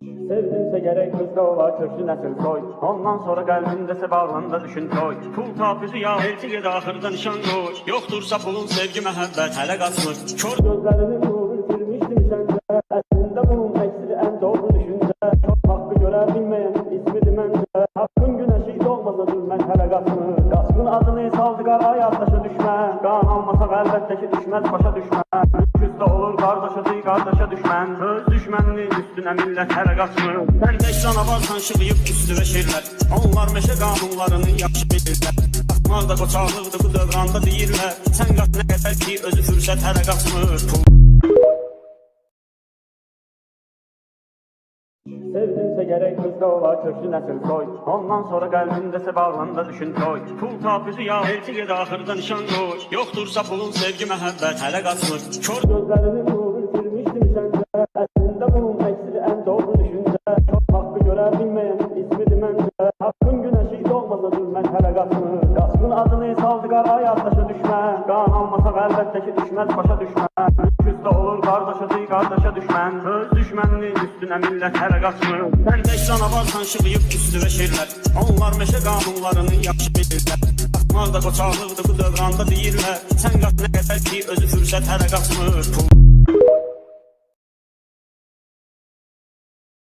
Sevdinse gerek kızda ola köklü nesil soy. Ondan sonra kalbindese bağlında düşün toy. Pul tapuzu ya elçiye ahırda nişan koy. Yoktursa pulun sevgi mehabbet hele kaçmır. Kör gözlerinin nuru bitirmiştim sende. Aslında bunun eksili en doğru düşünce. Çok hakkı göre bilmeyen ismi dimence. Hakkın güneşi doğmasa dülmen hele kaçmır. Kaskın adını saldı kar hayatlaşa düşme. Kan almasa elbette ki düşmez başa düşme. Üstte olur kardeşe değil kardeşe düşmen. Söz düşmenliğin üstüne millet hele kaçmır. Sen de sana varsan şıkıyıp üstüne şeyler. Onlar meşe kanunlarını yaxşı bilirler. Atmazda koçalıqdı bu dövranda deyirlər. Sen qat nə qədər ki özü fürsət hələ qaçmır. Sevdinse gerek kızda ola köklü nesil soy. Ondan sonra kalbindese bağlanda düşün toy. Pul tapuzu ya elçiye ahırda nişan koy. Yoktursa pulun sevgi mehabbet hele kaçmır. Kör gözlerinin nuru bitirmiştim sende. Aslında bunun eksili en doğru düşünce. Çok hakkı göre bilmeyen ismi dimence. Hakkın güneşi doğmasa dülmen hele kaçmır. Kaskın adını saldı kar hayatlaşa düşme. Kan almasa elbette ki düşmez başa düşme. Üstte olur kardeşe değil kardeşe düşmen. Söz düşmenliğin üstüne millet hele kaçmır. Sen de sana varsan şıkıyıp üstüne şeyler. Onlar meşe kanunlarını yaxşı bilirlər. Atmazda koçalıqdı bu dövranda deyirlər. Sen qat nə qədər ki özü fürsət hələ qaçmır.